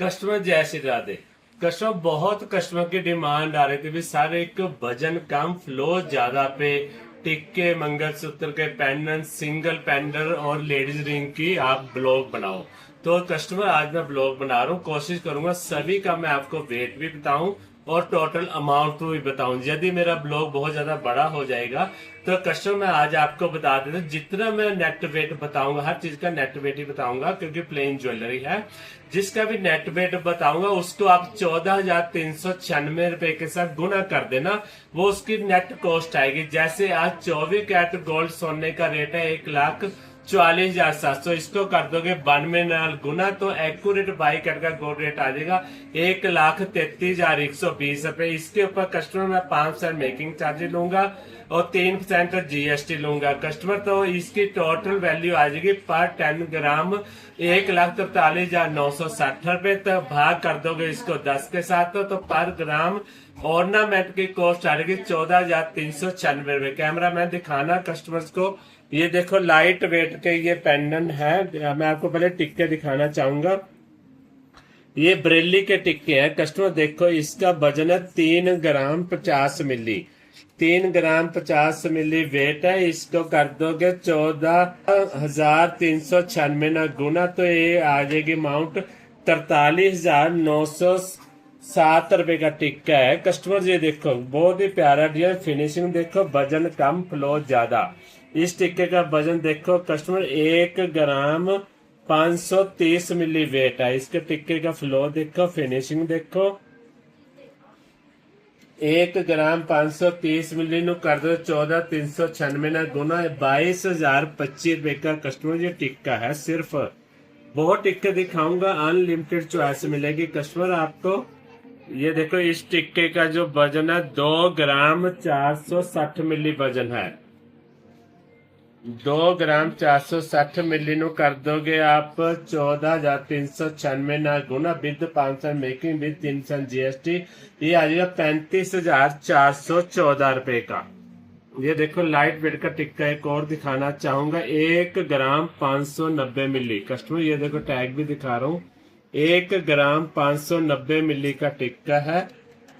Customer जय Shri Radhe. Customer बहुत customer की डिमांड आ रही थी भी सर एक वजन कम फ्लो ज्यादा पे टिक्के मंगलसूत्र के पेंडेंट सिंगल पेंडल और लेडीज रिंग की आप ब्लॉग बनाओ। तो कस्टमर आज मैं ब्लॉग बना रहा हूँ, कोशिश करूंगा सभी का मैं आपको वेट भी बताऊं और टोटल अमाउंट भी बताऊं। यदि मेरा ब्लॉग बहुत ज्यादा बड़ा हो जाएगा तो कस्टमर मैं आज आपको बता देता हूं, जितना मैं नेट वेट बताऊंगा हर चीज का नेट वेट ही बताऊंगा क्योंकि प्लेन ज्वेलरी है। जिसका भी नेट वेट बताऊंगा उसको आप 14,396 के साथ गुना कर देना, वो उसकी नेट कॉस्ट आएगी। जैसे आज 24 कैरेट गोल्ड सोने का रेट है 1,40,700, इसको कर दोगे 92 नाल गुना तो एक्यूरेट 22 कैरेट का गोल्ड रेट आ जाएगा 1,33,120 रुपए। इसके ऊपर कस्टमर मैं 5% मेकिंग चार्ज लूंगा और 3% जीएसटी लूंगा कस्टमर। तो इसकी टोटल वैल्यू आ जाएगी पर 10 ग्राम 1,43,960 रुपए। तो भाग कर दोगे इसको 10 के साथ तो पर ग्राम ऑर्नामेंट की कॉस्ट आ जाएगी 14,396 रुपए। कैमरा मैन दिखाना कस्टमर्स को, ये देखो लाइट वेट के ये पेंडेंट है। मैं आपको पहले टिक्के दिखाना चाहूंगा, ये बरेली के टिक्के हैं कस्टमर। देखो इसका वजन है 3 ग्राम 50 मिली, 3 ग्राम 50 मिली वेट है। इसको कर दोगे 14,396 ना गुना तो ये आ जाएगी अमाउंट 43,907 रुपए का टिक्का है कस्टमर। ये देखो बहुत ही प्यारा डिजाइन, फिनिशिंग देखो, वजन कम फ्लो ज्यादा। इस टिक्के का वजन देखो कस्टमर 1 ग्राम 530 मिली वेट है। इसके टिक्के का फ्लो देखो, फिनिशिंग देखो, 1 ग्राम 530 मिली नु कर दो 14,396 ना गुना 22,025 रुपए का कस्टमर ये टिक्का है। सिर्फ बहुत टिक्के दिखाऊंगा, अनलिमिटेड चॉइस मिलेगी कस्टमर आपको। ये देखो इस टिक्के का जो वजन है 2 ग्राम 460 मिली वजन है, 2 ग्राम 460 मिली नु कर दोगे आप 14,396 ना गुना विद 500 मेकिंग विद 300 जीएसटी, ये आ जाएगा 35,414 रुपए का। ये देखो लाइट वेट का टिक्का एक और दिखाना चाहूंगा, 1 ग्राम 590 मिली कस्टमर। ये देखो टैग भी दिखा रहा हूँ, 1 ग्राम 590 मिली का टिक्का है।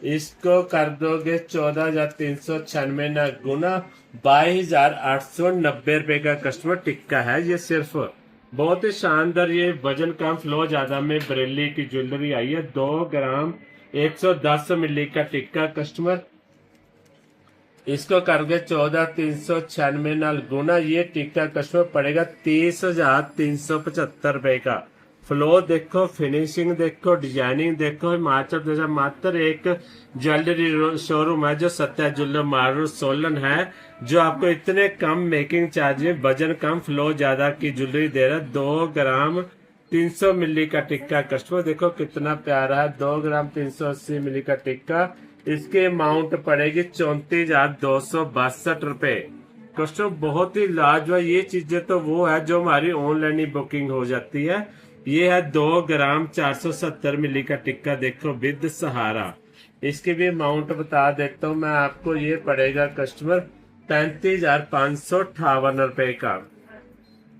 इसको कर दोगे 14,396 ना गुना 22,890 रुपए का कस्टमर टिक्का है। ये सिर्फ बहुत ही शानदार, ये वजन कम फ्लो ज्यादा में बरेली की ज्वेलरी आई है। 2 ग्राम 110 मिली का टिक्का कस्टमर। इसको करके 14,396 नाल गुना ये टिक्का कस्टमर पड़ेगा 30,375 रुपए का। फ्लो देखो, फिनिशिंग देखो, डिजाइनिंग देखो। हिमाचल प्रदेश मात्र एक ज्वेलरी शोरूम है जो सत्या ज्वेलर मारू सोलन है, जो आपको इतने कम मेकिंग चार्ज में वजन कम फ्लो ज्यादा की ज्वेलरी दे रहा है। 2 ग्राम 300 मिली का टिक्का कस्टमर देखो कितना प्यारा है, 2 ग्राम 380 मिली का टिक्का। इसके अमाउंट पड़ेगी 34,262 रुपए कस्टमर। बहुत ही लाजवाब ये चीजें तो वो है जो हमारी ऑनलाइन ही बुकिंग हो जाती है। ये है 2 ग्राम 470 मिली का टिक्का देखो विद सहारा। इसके भी अमाउंट बता देता हूँ मैं आपको, ये पड़ेगा कस्टमर 35,558 रुपए का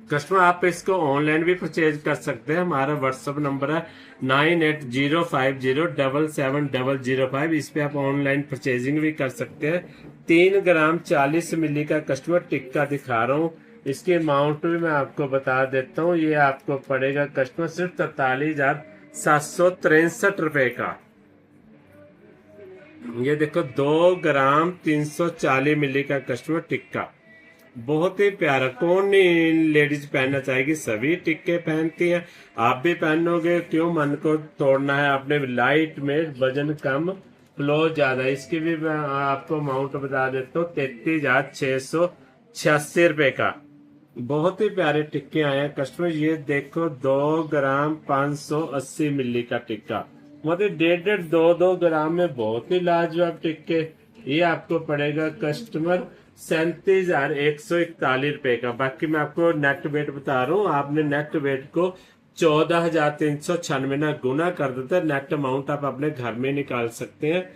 कस्टमर। आप इसको ऑनलाइन भी परचेज कर सकते हैं। हमारा व्हाट्सएप नंबर है 9850770005, इस पे आप ऑनलाइन परचेजिंग भी कर सकते हैं। 3 ग्राम 40 मिली का कस्टमर टिक्का दिखा रहा हूँ, इसके अमाउंट भी मैं आपको बता देता हूँ। ये आपको पड़ेगा कस्टमर सिर्फ 43,763 रुपए का। ये देखो 2 ग्राम 340 मिली का कस्टमर टिक्का, बहुत ही प्यारा। कौन नहीं लेडीज पहनना चाहेगी, सभी टिक्के पहनती हैं। आप भी पहनोगे, क्यों मन को तोड़ना है आपने। लाइट में वजन कम फ्लो ज्यादा। इसकी भी मैं आपको अमाउंट बता देता हूँ 33,686 रुपए का। बहुत ही प्यारे टिक्के आए हैं कस्टमर। ये देखो 2 ग्राम 580 मिली का टिक्का, मतलब 1.5-2 ग्राम में बहुत ही लाजवाब टिक्के। ये आपको पड़ेगा कस्टमर 37,141 रुपए का। बाकी मैं आपको नेट वेट बता रहा हूँ, आपने नेट वेट को 14,396 ना गुना कर देता है। नेट अमाउंट आप अपने घर में निकाल सकते हैं।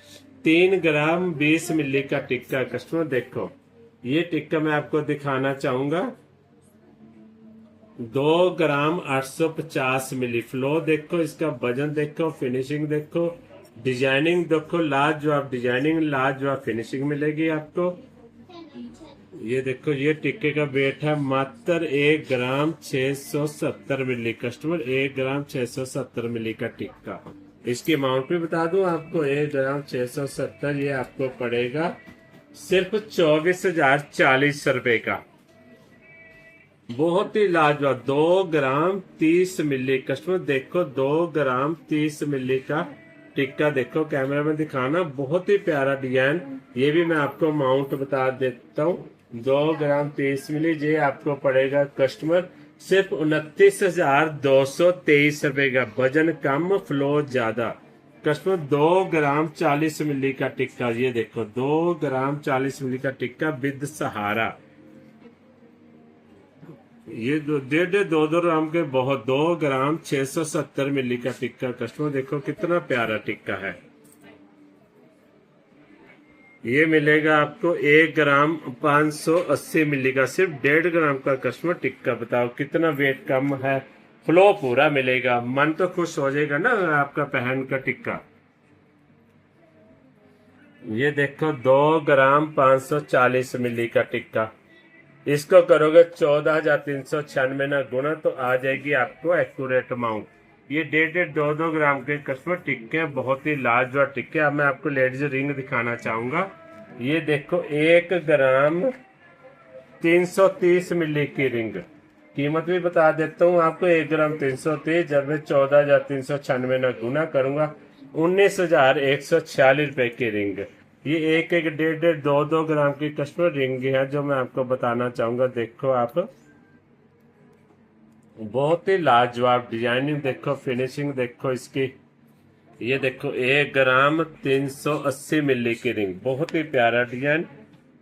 3 ग्राम 20 मिली का टिक्का कस्टमर देखो। ये टिक्का मैं आपको दिखाना चाहूंगा, 2 ग्राम 850 मिली। फ्लो देखो, इसका वजन देखो, फिनिशिंग देखो, डिजाइनिंग देखो, लाजवाब डिजाइनिंग, लाजवाब फिनिशिंग मिलेगी आपको। ये देखो, ये टिक्के का वेट है मात्र 1 ग्राम 670 मिली। कस्टमर 1 ग्राम 670 मिली का टिक्का। इसकी अमाउंट भी बता दूं आपको, 1 ग्राम 670 ये आपको पड़ेगा सिर्फ 24,040 रुपए का। बहुत ही लाजवाब। 2 ग्राम 30 मिली। कस्टमर देखो, 2 ग्राम 30 मिली का टिक्का देखो, कैमरा में दिखाना, बहुत ही प्यारा डिजाइन। ये भी मैं आपको अमाउंट बता देता हूँ। 2 ग्राम 30 मिली ये आपको पड़ेगा कस्टमर सिर्फ 29,223 रुपए का। वजन कम, फ्लो ज्यादा। कस्टमर 2 ग्राम 40 मिली का टिक्का, ये देखो 2 ग्राम 40 मिली का टिक्का विद सहारा। ये 1.5-2 ग्राम के बहुत। 2 ग्राम 670 मिली का टिक्का। कस्टमर देखो कितना प्यारा टिक्का है। ये मिलेगा आपको 1 ग्राम 580 मिली का, सिर्फ 1.5 ग्राम का। कस्टमर टिक्का बताओ कितना वेट कम है, फ्लो पूरा मिलेगा। मन तो खुश हो जाएगा ना आपका पहन का टिक्का। ये देखो 2 ग्राम 540 मिली का टिक्का। इसको करोगे 14,396 ना गुना तो आ जाएगी आपको एक्यूरेट अमाउंट। ये 1.5-2 ग्राम के कस्टमर टिक्के हैं, बहुत ही लाजवाब टिक्के। अब मैं आपको लेडीज रिंग दिखाना चाहूंगा। ये देखो 1 ग्राम 330 मिली की रिंग। कीमत भी बता देता हूँ आपको, 1 ग्राम 330 जब मैं 14,396 ना गुना करूंगा 19,146 रुपए की रिंग। ये 1-1, 1.5-2 ग्राम की कस्टमर रिंग है जो मैं आपको बताना चाहूंगा। देखो आप, बहुत ही लाजवाब डिजाइनिंग देखो, फिनिशिंग देखो इसकी। ये देखो 1 ग्राम 380 मिली की रिंग, बहुत ही प्यारा डिजाइन।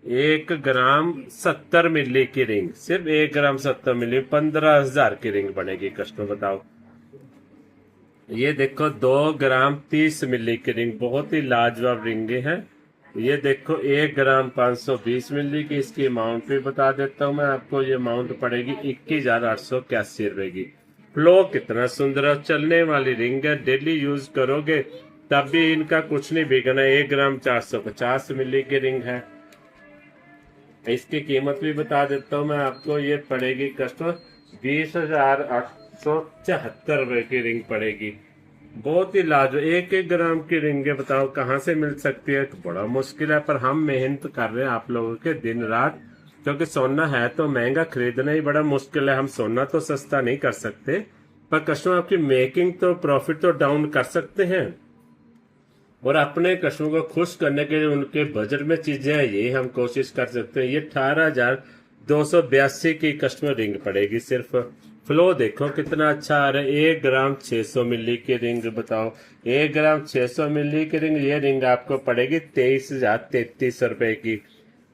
1 ग्राम 70 मिली की रिंग, सिर्फ 1 ग्राम 70 मिली, 15,000 की रिंग बनेगी कस्टमर बताओ। ये देखो 2 ग्राम 30 मिली की रिंग, बहुत ही लाजवाब रिंगे हैं। ये देखो 1 ग्राम 520 मिली की। इसकी अमाउंट भी बता देता हूँ मैं आपको। ये अमाउंट पड़ेगी 21,881 रुपए की। फ्लो कितना सुंदर है, चलने वाली रिंग है, डेली यूज करोगे तब भी इनका कुछ नहीं बिगना। 1 ग्राम 450 मिली की रिंग है। इसकी कीमत भी बता देता हूँ मैं आपको। ये पड़ेगी कस्टमर 20,874 रुपए की रिंग पड़ेगी। बहुत ही लाजवाब। 1-1 ग्राम की रिंगे बताओ कहाँ से मिल सकती है, तो बड़ा मुश्किल है। पर हम मेहनत कर रहे हैं आप लोगों के दिन रात, क्योंकि सोना है तो महंगा, खरीदना ही बड़ा मुश्किल है। हम सोना तो सस्ता नहीं कर सकते, पर कस्टमर आपकी मेकिंग तो प्रॉफिट तो डाउन कर सकते हैं। और अपने कस्टमर को खुश करने के लिए उनके बजट में चीजें हैं, ये हम कोशिश कर सकते हैं। ये 18,282 की कस्टमर रिंग पड़ेगी सिर्फ। फ्लो देखो कितना अच्छा आ रहा है। 1 ग्राम 600 मिली की रिंग बताओ, 1 ग्राम 600 मिली की रिंग। ये रिंग आपको पड़ेगी 23,033 रुपए की।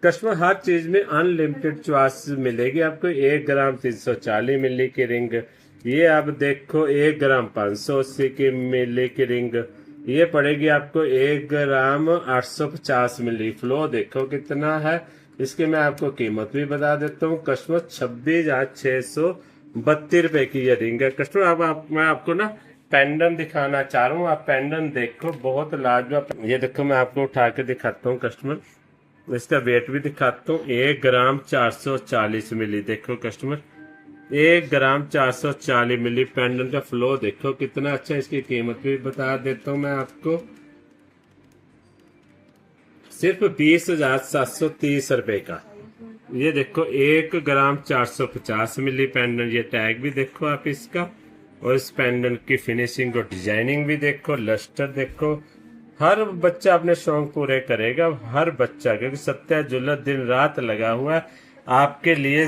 कस्टमर हर चीज में अनलिमिटेड चॉइस मिलेगी आपको। 1 ग्राम 340 मिली की रिंग। ये आप देखो 1 ग्राम 580 की मिली की रिंग, ये पड़ेगी आपको 1 ग्राम 850 मिली। फ्लो देखो कितना है। इसकी मैं आपको कीमत भी बता देता हूँ कस्टमर, 26,632 रुपए की ये रिंग है कस्टमर। अब मैं आपको ना पेंडन दिखाना चाह रहा हूँ। आप पेंडन देखो, बहुत लाजवाब। ये देखो मैं आपको उठा के दिखाता हूँ कस्टमर, इसका वेट भी दिखाता हूँ। 1 ग्राम 440 मिली देखो कस्टमर, 1 ग्राम 440 मिली पेंडन का। फ्लो देखो कितना अच्छा। इसकी कीमत भी बता देता हूँ मैं आपको, सिर्फ 20,730 रुपए का। ये देखो 1 ग्राम 450 मिली पेंडन। ये टैग भी देखो आप इसका, और इस पेंडन की फिनिशिंग और डिजाइनिंग भी देखो, लस्टर देखो। हर बच्चा अपने शौक पूरे करेगा, हर बच्चा, क्योंकि सत्या ज्वेलर दिन रात लगा हुआ है आपके लिए।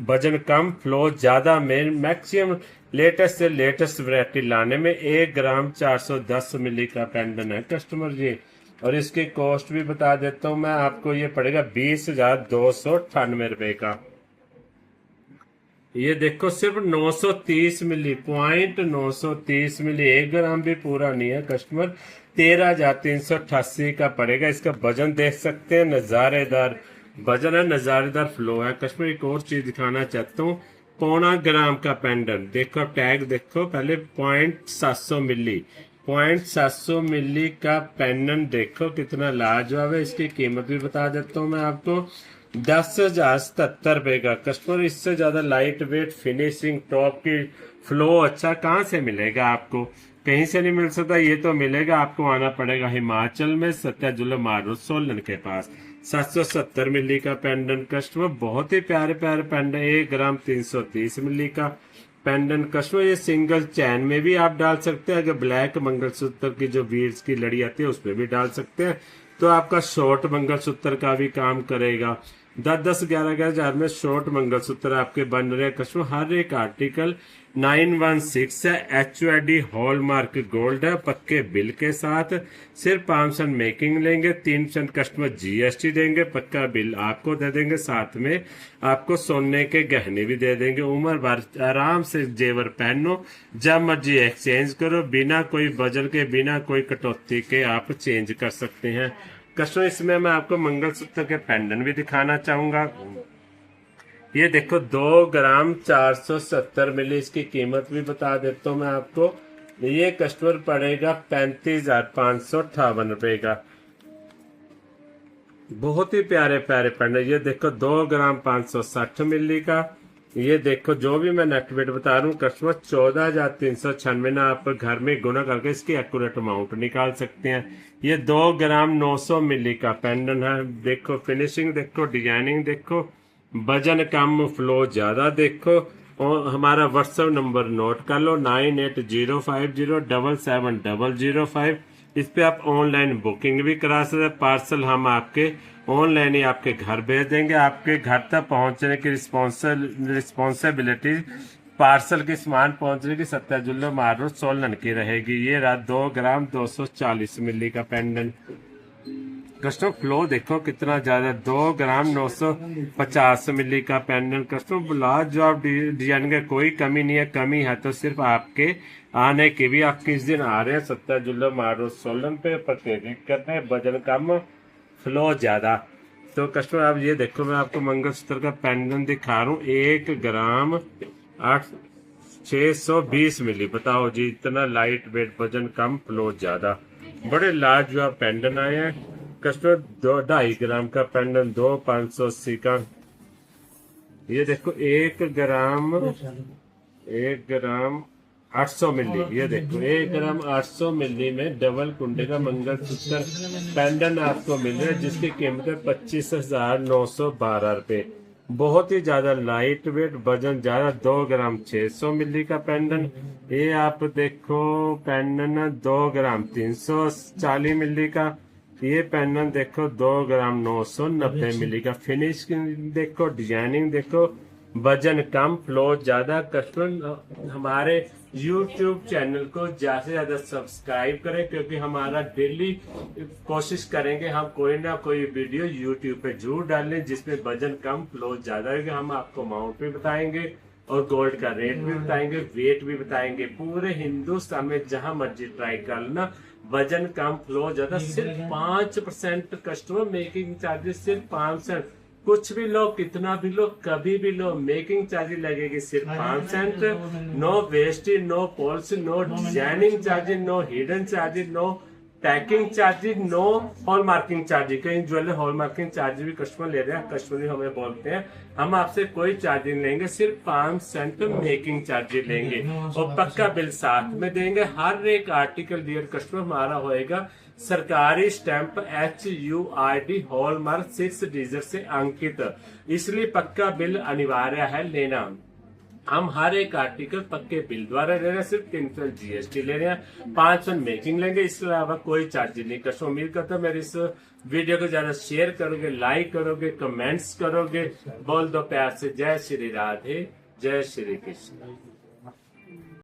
वजन कम, फ्लो ज्यादा में मैक्सिमम लेटेस्ट से लेटेस्ट वैरायटी लाने में। 1 ग्राम 410 मिली का पेंडन है कस्टमर जी। और इसकी कॉस्ट भी बता देता हूँ मैं आपको। ये पड़ेगा 20,298 रुपए का। ये देखो सिर्फ 930 मिली, पॉइंट 930 मिली, 1 ग्राम भी पूरा नहीं है कस्टमर। 13,388 का पड़ेगा। इसका वजन देख सकते हैं, नजारेदार वजन है, नजारेदार फ्लो है कस्टमर। एक और चीज दिखाना चाहता हूँ, पौना ग्राम का पेंडेंट, देखो टैग देखो पहले 0.700 मिली, 0.700 मिली का पेंडेंट देखो कितना लाजवाब है। इसकी कीमत भी बता देता हूँ मैं आपको, 10,077 का। कस्टमर इससे ज्यादा लाइट वेट फिनिशिंग टॉप की फ्लो अच्छा कहाँ से मिलेगा आपको, कहीं से नहीं मिल सकता। ये तो मिलेगा आपको, आना पड़ेगा हिमाचल में सत्या जुल्लम मार्ग सोलन के पास। 770 मिली का पेंडेंट कस्टमर, बहुत ही प्यारे प्यारे पेंडेंट, 1 ग्राम 330 मिली का पेंडेंट कस्टमर। ये सिंगल चैन में भी आप डाल सकते हैं, अगर ब्लैक मंगलसूत्र की जो बीड्स की लड़ी आती है उसमें भी डाल सकते हैं, तो आपका शॉर्ट मंगलसूत्र का भी काम करेगा। 10-10, 11-11 हजार में शॉर्ट मंगलसूत्र आपके बन रहे हैं कस्टमर। हर एक आर्टिकल 916 है, HUID हॉलमार्क गोल्ड है, पक्के बिल के साथ। सिर्फ 5% मेकिंग लेंगे, 3% कस्टमर GST देंगे, पक्का बिल आपको दे देंगे, साथ में आपको सोने के गहने भी दे देंगे। उम्र भर आराम से जेवर पहनो, जब मर्जी एक्सचेंज करो, बिना कोई बजल के, बिना कोई कटौती के आप चेंज कर सकते हैं कस्टमर। इसमें मैं आपको मंगलसूत्र के पेंडेंट भी दिखाना चाहूंगा। ये देखो 2 ग्राम 470 मिली, इसकी कीमत भी बता देता हूँ मैं आपको। ये कस्टमर पड़ेगा 35,558 रुपए का। बहुत ही प्यारे प्यारे पेंडेंट। ये देखो 2 ग्राम 560 मिली का। ये देखो जो भी मैं नेट वेट बता रहा हूँ कस्टमर, 14,396 ना आप घर में गुना करके इसकी एक्यूरेट अमाउंट निकाल सकते हैं। ये 2 ग्राम 900 मिली का पेंडेंट है। देखो फिनिशिंग देखो, डिजाइनिंग देखो, वजन कम फ्लो ज्यादा देखो। और हमारा व्हाट्सएप नंबर नोट कर लो, 9805077005। इस पे आप ऑनलाइन बुकिंग भी करा सकते हैं। पार्सल हम आपके ऑनलाइन ही आपके घर भेज देंगे। आपके घर तक पहुंचने की रिस्पॉन्सिबिलिटी, पार्सल की सामान पहुंचने की सत्या जुल्लम मार्ग सोलन की रहेगी। ये रहा 2 ग्राम 240 मिली का पेंडेंट कस्टमर। फ्लो देखो कितना ज्यादा, 2 ग्राम 950 मिली का पेंडेंट कस्टमर। लाजवाब डिजाइन का कोई कमी नहीं है, कमी है तो सिर्फ आपके आने की भी। आप किस दिन आ रहे हैं सत्या जुल्लम मार्ग सोलन पे, परचेजिंग करने, वजन कम फ्लो ज्यादा। तो कस्टमर आप ये देखो, मैं आपको मंगलसूत्र का पेंडेंट दिखा रहा हूँ, 1 ग्राम 620 मिली। बताओ जी, इतना लाइट वेट, वजन कम फ्लो ज्यादा, बड़े लाजवाब पेंडेंट आए हैं कस्टमर। 2.5 ग्राम का पेंडेंट, 2,580 का। ये देखो 1 ग्राम 800 मिली। ये देखो 1 ग्राम 800 मिली में डबल कुंडे का मंगलसूत्र पेंडेंट आपको मिल रहा है, जिसकी कीमत है 25,912 रुपए। बहुत ही ज्यादा लाइट वेट, वजन ज्यादा, 2 ग्राम 600 मिली का पेंडेंट। ये आप देखो पेंडेंट 2 ग्राम 340 मिली का। ये पेंडेंट देखो 2 ग्राम 990 मिली का। फिनिशिंग देखो, डिजाइनिंग देखो, वजन कम फ्लो ज्यादा। कस्टमर हमारे YouTube चैनल को ज्यादा से ज्यादा सब्सक्राइब करें, क्योंकि हमारा डेली कोशिश करेंगे हम कोई ना कोई वीडियो YouTube पे जरूर डालें जिसमें वजन कम फ्लो ज्यादा होगा। हम आपको अमाउंट भी बताएंगे और गोल्ड का रेट भी बताएंगे, वेट भी बताएंगे। पूरे हिंदुस्तान में जहां मर्जी ट्राई कर लेना, वजन कम फ्लो ज्यादा। सिर्फ 5% कस्टमर मेकिंग चार्जेस, सिर्फ 5%। कुछ भी लो, कितना भी लो, कभी भी लो, मेकिंग चार्जेस लगेगी सिर्फ 5%। No wastage, no policy, no designing charges, no hidden charges, no packing charges, no hallmarking charges. कई ज्वेलर हॉल मार्किंग चार्जेस भी कस्टमर ले रहे हैं, कस्टमर हमें बोलते हैं। हम आपसे कोई चार्जेस लेंगे, सिर्फ 5% मेकिंग चार्जेस लेंगे और पक्का बिल साथ में देंगे। हर एक आर्टिकल डियर कस्टमर हमारा होएगा सरकारी स्टैंप HUID हॉलमार्क 6 डिजिट से अंकित, इसलिए पक्का बिल अनिवार्य है लेना। हम हर एक आर्टिकल पक्के बिल द्वारा ले रहे हैं, सिर्फ 3% GST ले रहे हैं, 5% मेकिंग लेंगे, इसके अलावा कोई चार्ज नहीं। कस्टमर उम्मीद करता है मेरे इस वीडियो को ज्यादा शेयर करोगे, लाइक करोगे, कमेंट्स करोगे। बोल दो प्यार से जय श्री राधे, जय श्री कृष्ण।